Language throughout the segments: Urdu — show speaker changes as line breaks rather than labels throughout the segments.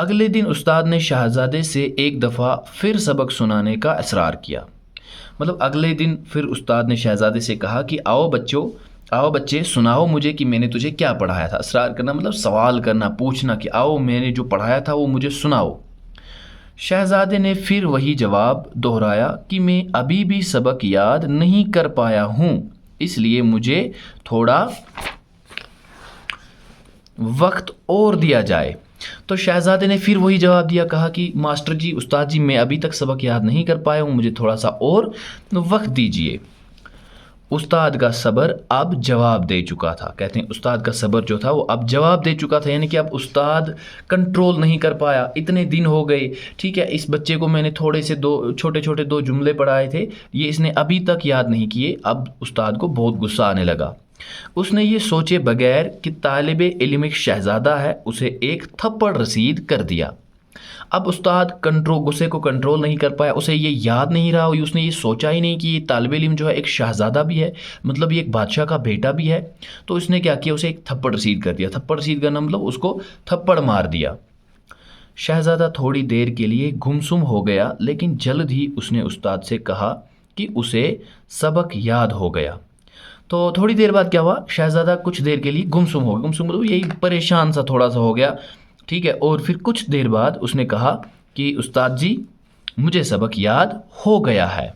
اگلے دن استاد نے شہزادے سے ایک دفعہ پھر سبق سنانے کا اصرار کیا۔ مطلب اگلے دن پھر استاد نے شہزادے سے کہا کہ آؤ بچے سناؤ مجھے کہ میں نے تجھے کیا پڑھایا تھا۔ اصرار کرنا مطلب سوال کرنا، پوچھنا کہ آؤ میں نے جو پڑھایا تھا وہ مجھے سناؤ۔ شہزادے نے پھر وہی جواب دہرایا کہ میں ابھی بھی سبق یاد نہیں کر پایا ہوں، اس لیے مجھے تھوڑا وقت اور دیا جائے۔ تو شہزادے نے پھر وہی جواب دیا، کہا کہ ماسٹر جی، استاد جی، میں ابھی تک سبق یاد نہیں کر پایا ہوں، مجھے تھوڑا سا اور وقت دیجیے۔ استاد کا صبر اب جواب دے چکا تھا۔ کہتے ہیں استاد کا صبر جو تھا وہ اب جواب دے چکا تھا، یعنی کہ اب استاد کنٹرول نہیں کر پایا، اتنے دن ہو گئے، ٹھیک ہے، اس بچے کو میں نے تھوڑے سے چھوٹے دو جملے پڑھائے تھے، یہ اس نے ابھی تک یاد نہیں کیے۔ اب استاد کو بہت غصہ آنے لگا۔ اس نے یہ سوچے بغیر کہ طالب علم ایک شہزادہ ہے، اسے ایک تھپڑ رسید کر دیا۔ اب استاد غصے کو کنٹرول نہیں کر پایا، اسے یہ یاد نہیں رہا، اس نے یہ سوچا ہی نہیں کہ یہ طالب علم جو ہے ایک شہزادہ بھی ہے، مطلب یہ ایک بادشاہ کا بیٹا بھی ہے، تو اس نے کیا کیا، اسے ایک تھپڑ رسید کر دیا۔ تھپڑ رسید کرنا مطلب اس کو تھپڑ مار دیا۔ شہزادہ تھوڑی دیر کے لیے گمسم ہو گیا، لیکن جلد ہی اس نے استاد سے کہا کہ اسے سبق یاد ہو گیا۔ تو تھوڑی دیر بعد کیا ہوا، شہزادہ کچھ دیر کے لیے گمسم ہو گیا، گمسم مطلب یہی پریشان سا تھوڑا سا ہو گیا، ٹھیک ہے، اور پھر کچھ دیر بعد اس نے کہا کہ استاد جی، مجھے سبق یاد ہو گیا ہے۔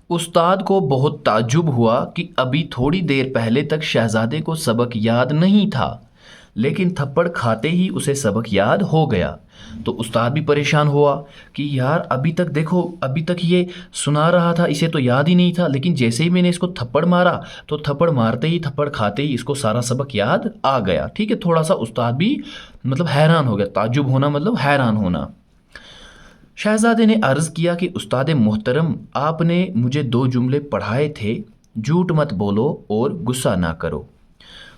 استاد کو بہت تعجب ہوا کہ ابھی تھوڑی دیر پہلے تک شہزادے کو سبق یاد نہیں تھا، لیکن تھپڑ کھاتے ہی اسے سبق یاد ہو گیا۔ تو استاد بھی پریشان ہوا کہ یار ابھی تک دیکھو، ابھی تک یہ سنا رہا تھا، اسے تو یاد ہی نہیں تھا، لیکن جیسے ہی میں نے اس کو تھپڑ مارا تو تھپڑ مارتے ہی، تھپڑ کھاتے ہی اس کو سارا سبق یاد آ گیا، ٹھیک ہے۔ تھوڑا سا استاد بھی مطلب حیران ہو گیا، تعجب ہونا مطلب حیران ہونا۔ شہزادے نے عرض کیا کہ استاد محترم، آپ نے مجھے 2 جملے پڑھائے تھے، جھوٹ مت بولو اور غصہ نہ کرو۔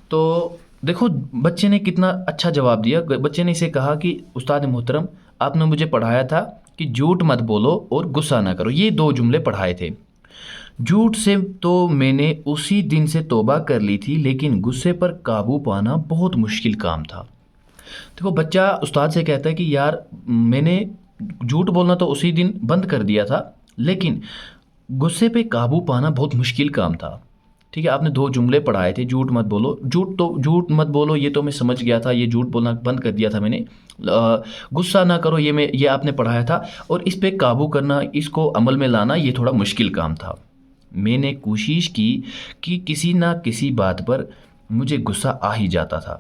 تو دیکھو بچے نے کتنا اچھا جواب دیا۔ بچے نے اسے کہا کہ استاد محترم، آپ نے مجھے پڑھایا تھا کہ جھوٹ مت بولو اور غصہ نہ کرو، یہ 2 جملے پڑھائے تھے۔ جھوٹ سے تو میں نے اسی دن سے توبہ کر لی تھی، لیکن غصے پر قابو پانا بہت مشکل کام تھا۔ دیکھو بچہ استاد سے کہتا ہے کہ یار میں نے جھوٹ بولنا تو اسی دن بند کر دیا تھا، لیکن غصے پہ قابو پانا بہت مشکل کام تھا، ٹھیک ہے۔ آپ نے 2 جملے پڑھائے تھے، جھوٹ مت بولو، جھوٹ مت بولو یہ تو میں سمجھ گیا تھا، یہ جھوٹ بولنا بند کر دیا تھا میں نے، غصہ نہ کرو یہ آپ نے پڑھایا تھا، اور اس پہ قابو کرنا، اس کو عمل میں لانا یہ تھوڑا مشکل کام تھا۔ میں نے کوشش کی کہ کسی نہ کسی بات پر مجھے غصہ آ ہی جاتا تھا۔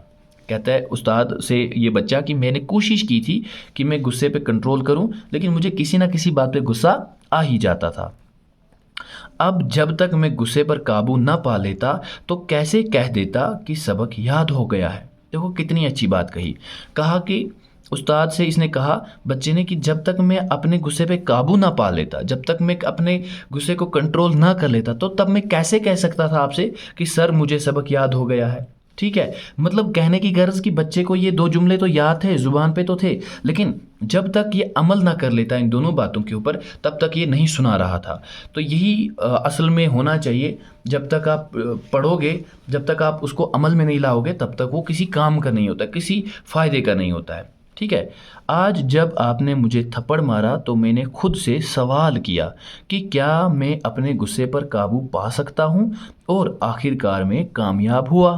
کہتا ہے استاد سے یہ بچہ کہ میں نے کوشش کی تھی کہ میں غصے پہ کنٹرول کروں، لیکن مجھے کسی نہ کسی بات پہ غصہ آ ہی جاتا تھا۔ اب جب تک میں غصے پر قابو نہ پا لیتا تو کیسے کہہ دیتا کہ سبق یاد ہو گیا ہے۔ دیکھو کتنی اچھی بات کہی، کہا کہ استاد سے اس نے کہا بچے نے کہ جب تک میں اپنے غصے پہ قابو نہ پا لیتا، جب تک میں اپنے غصے کو کنٹرول نہ کر لیتا، تو تب میں کیسے کہہ سکتا تھا آپ سے کہ سر مجھے سبق یاد ہو گیا ہے، ٹھیک ہے۔ مطلب کہنے کی غرض کہ بچے کو یہ 2 جملے تو یاد تھے، زبان پہ تو تھے، لیکن جب تک یہ عمل نہ کر لیتا ان دونوں باتوں کے اوپر تب تک یہ نہیں سنا رہا تھا۔ تو یہی اصل میں ہونا چاہیے، جب تک آپ پڑھو گے، جب تک آپ اس کو عمل میں نہیں لاؤ گے تب تک وہ کسی کام کا نہیں ہوتا، کسی فائدے کا نہیں ہوتا ہے، ٹھیک ہے۔ آج جب آپ نے مجھے تھپڑ مارا تو میں نے خود سے سوال کیا کہ کیا میں اپنے غصے پر قابو پا سکتا ہوں، اور آخر کار میں کامیاب ہوا۔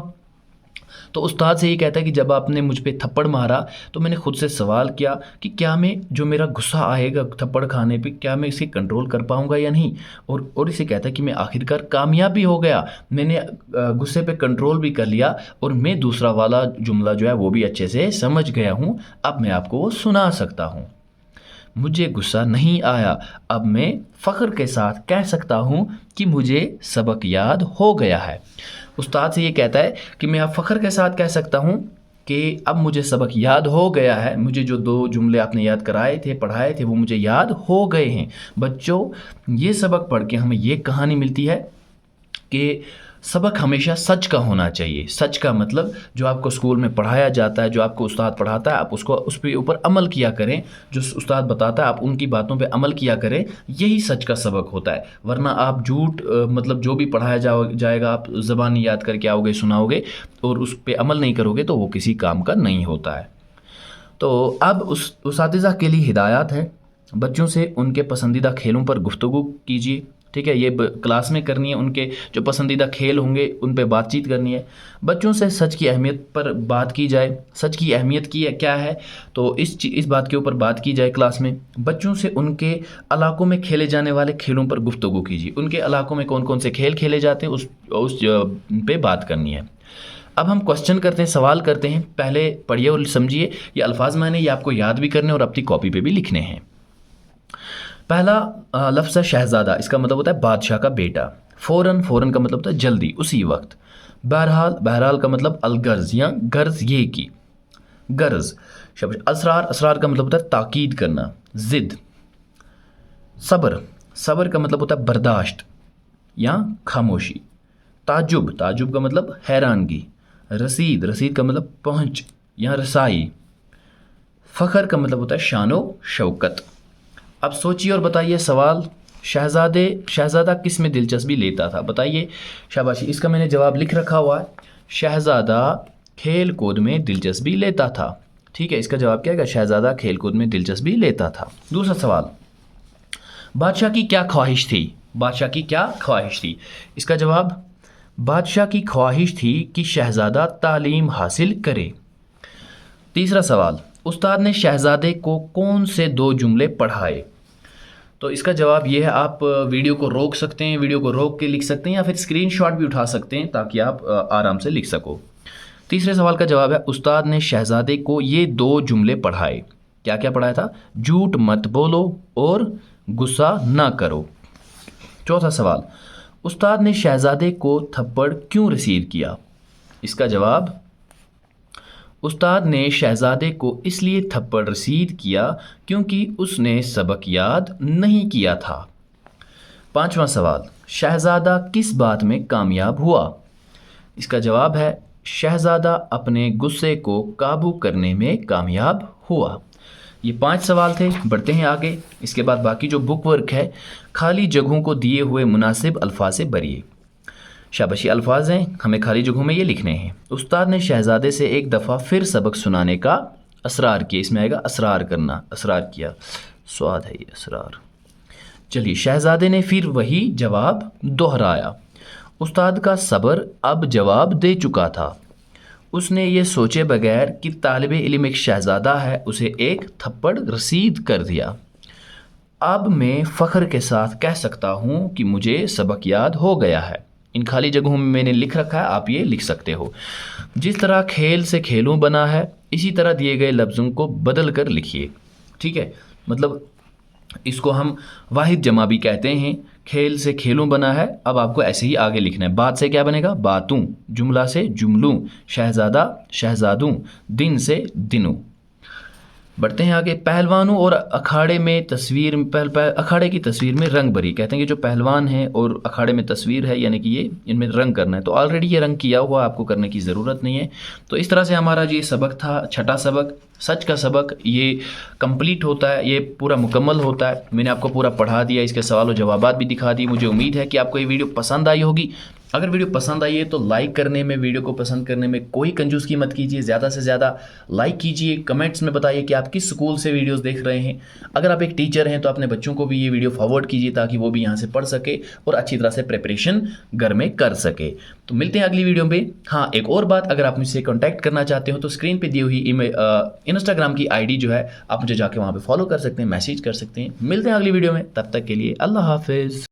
تو استاد سے یہ کہتا ہے کہ جب آپ نے مجھ پہ تھپڑ مارا تو میں نے خود سے سوال کیا کہ کیا میں جو میرا غصہ آئے گا تھپڑ کھانے پہ، کیا میں اسے کنٹرول کر پاؤں گا یا نہیں، اور اسے کہتا ہے کہ میں آخر کار کامیاب بھی ہو گیا، میں نے غصے پہ کنٹرول بھی کر لیا، اور میں دوسرا والا جملہ جو ہے وہ بھی اچھے سے سمجھ گیا ہوں، اب میں آپ کو وہ سنا سکتا ہوں۔ مجھے غصہ نہیں آیا، اب میں فخر کے ساتھ کہہ سکتا ہوں کہ مجھے سبق یاد ہو گیا ہے۔ استاد سے یہ کہتا ہے کہ میں اب فخر کے ساتھ کہہ سکتا ہوں کہ اب مجھے سبق یاد ہو گیا ہے، مجھے جو 2 جملے آپ نے یاد کرائے تھے، پڑھائے تھے، وہ مجھے یاد ہو گئے ہیں۔ بچوں، یہ سبق پڑھ کے ہمیں یہ کہانی ملتی ہے کہ سبق ہمیشہ سچ کا ہونا چاہیے۔ سچ کا مطلب جو آپ کو اسکول میں پڑھایا جاتا ہے، جو آپ کو استاد پڑھاتا ہے، آپ اس پہ اوپر عمل کیا کریں، جو استاد بتاتا ہے آپ ان کی باتوں پہ عمل کیا کریں، یہی سچ کا سبق ہوتا ہے۔ ورنہ آپ جھوٹ مطلب جو بھی پڑھایا جائے گا آپ زبانی یاد کر کے آؤ گے، سناؤ گے، اور اس پہ عمل نہیں کرو گے تو وہ کسی کام کا نہیں ہوتا ہے۔ تو اب اساتذہ کے لیے ہدایات ہے، بچوں سے ان کے پسندیدہ کھیلوں پر گفتگو کیجیے، ٹھیک ہے، یہ کلاس میں کرنی ہے، ان کے جو پسندیدہ کھیل ہوں گے ان پہ بات چیت کرنی ہے۔ بچوں سے سچ کی اہمیت پر بات کی جائے، سچ کی اہمیت کیا ہے تو اس بات کے اوپر بات کی جائے کلاس میں۔ بچوں سے ان کے علاقوں میں کھیلے جانے والے کھیلوں پر گفتگو کیجیے، ان کے علاقوں میں کون کون سے کھیل کھیلے جاتے ہیں اس پہ بات کرنی ہے۔ اب ہم کوسچن کرتے ہیں، سوال کرتے ہیں، پہلے پڑھیے اور سمجھیے، یہ الفاظ میں نے یہ آپ کو یاد بھی کرنے اور اپنی کاپی پہ بھی لکھنے ہیں۔ پہلا لفظ ہے شہزادہ، اس کا مطلب ہوتا ہے بادشاہ کا بیٹا۔ فوراً کا مطلب ہوتا ہے جلدی، اسی وقت۔ بہرحال کا مطلب الغرض یا غرض یہ کی، غرض۔ اسرار کا مطلب ہوتا ہے تاکید کرنا، ضد۔ صبر کا مطلب ہوتا ہے برداشت یا خاموشی۔ تعجب کا مطلب حیرانگی۔ رسید کا مطلب پہنچ یا رسائی۔ فخر کا مطلب ہوتا ہے شان و شوکت۔ اب سوچیے اور بتائیے سوال، شہزادہ کس میں دلچسپی لیتا تھا؟ بتائیے، شاباشی، اس کا میں نے جواب لکھ رکھا ہوا ہے، شہزادہ کھیل کود میں دلچسپی لیتا تھا، ٹھیک ہے، اس کا جواب کیا ہے؟ شہزادہ کھیل کود میں دلچسپی لیتا تھا۔ دوسرا سوال، بادشاہ کی کیا خواہش تھی؟ اس کا جواب، بادشاہ کی خواہش تھی کہ شہزادہ تعلیم حاصل کرے۔ تیسرا سوال، استاد نے شہزادے کو کون سے 2 جملے پڑھائے؟ تو اس کا جواب یہ ہے، آپ ویڈیو کو روک سکتے ہیں، ویڈیو کو روک کے لکھ سکتے ہیں، یا پھر اسکرین شاٹ بھی اٹھا سکتے ہیں تاکہ آپ آرام سے لکھ سکو۔ تیسرے سوال کا جواب ہے، استاد نے شہزادے کو یہ 2 جملے پڑھائے۔ کیا پڑھایا تھا؟ جھوٹ مت بولو اور غصہ نہ کرو۔ چوتھا سوال، استاد نے شہزادے کو تھپڑ کیوں رسید کیا؟ اس کا جواب، استاد نے شہزادے کو اس لیے تھپڑ رسید کیا کیونکہ اس نے سبق یاد نہیں کیا تھا۔ پانچواں سوال، شہزادہ کس بات میں کامیاب ہوا؟ اس کا جواب ہے، شہزادہ اپنے غصے کو قابو کرنے میں کامیاب ہوا۔ یہ 5 سوال تھے، بڑھتے ہیں آگے۔ اس کے بعد باقی جو بک ورک ہے، خالی جگہوں کو دیے ہوئے مناسب الفاظ سے بھریے۔ شاباشی، الفاظ ہیں، ہمیں خالی جگہوں میں یہ لکھنے ہیں۔ استاد نے شہزادے سے ایک دفعہ پھر سبق سنانے کا اصرار کیا، اس میں آئے گا اصرار کرنا، اصرار کیا، سواد ہے یہ اصرار۔ چلیے، شہزادے نے پھر وہی جواب دہرایا۔ استاد کا صبر اب جواب دے چکا تھا۔ اس نے یہ سوچے بغیر کہ طالب علم ایک شہزادہ ہے، اسے ایک تھپڑ رسید کر دیا۔ اب میں فخر کے ساتھ کہہ سکتا ہوں کہ مجھے سبق یاد ہو گیا ہے۔ ان خالی جگہوں میں میں نے لکھ رکھا ہے، آپ یہ لکھ سکتے ہو۔ جس طرح کھیل سے کھیلوں بنا ہے، اسی طرح دیے گئے لفظوں کو بدل کر لکھیے، ٹھیک ہے، مطلب اس کو ہم واحد جمع بھی کہتے ہیں۔ کھیل سے کھیلوں بنا ہے، اب آپ کو ایسے ہی آگے لکھنا ہے۔ بات سے کیا بنے گا؟ باتوں۔ جملہ سے جملوں۔ شہزادہ شہزادوں۔ دن سے دنوں۔ بڑھتے ہیں آگے۔ پہلوانوں اور اکھاڑے میں تصویر، اکھاڑے کی تصویر میں رنگ بھری، کہتے ہیں کہ جو پہلوان ہیں اور اکھاڑے میں تصویر ہے، یعنی کہ یہ ان میں رنگ کرنا ہے، تو آلریڈی یہ رنگ کیا ہوا، آپ کو کرنے کی ضرورت نہیں ہے۔ تو اس طرح سے ہمارا جو یہ سبق تھا، چھٹا سبق، سچ کا سبق، یہ کمپلیٹ ہوتا ہے، یہ پورا مکمل ہوتا ہے۔ میں نے آپ کو پورا پڑھا دیا، اس کے سوال و جوابات بھی دکھا دی۔ مجھے امید ہے کہ آپ کو یہ ویڈیو پسند آئی ہوگی۔ اگر ویڈیو پسند آئی ہے تو لائک کرنے میں، ویڈیو کو پسند کرنے میں کوئی کنجوسکی مت کیجیے، زیادہ سے زیادہ لائک کیجیے، کمنٹس میں بتائیے کہ آپ کس سکول سے ویڈیوز دیکھ رہے ہیں۔ اگر آپ ایک ٹیچر ہیں تو اپنے بچوں کو بھی یہ ویڈیو فارورڈ کیجیے تاکہ وہ بھی یہاں سے پڑھ سکے اور اچھی طرح سے پریپریشن گھر میں کر سکے۔ تو ملتے ہیں اگلی ویڈیو میں۔ ہاں، ایک اور بات، اگر آپ مجھ سے کانٹیکٹ کرنا چاہتے ہو تو اسکرین پہ دی ہوئی انسٹاگرام کی ID جو ہے، آپ مجھے جا کے وہاں پہ فالو کر سکتے ہیں، میسیج کر سکتے ہیں۔ ملتے ہیں اگلی ویڈیو میں، تب تک کے لیے اللہ حافظ۔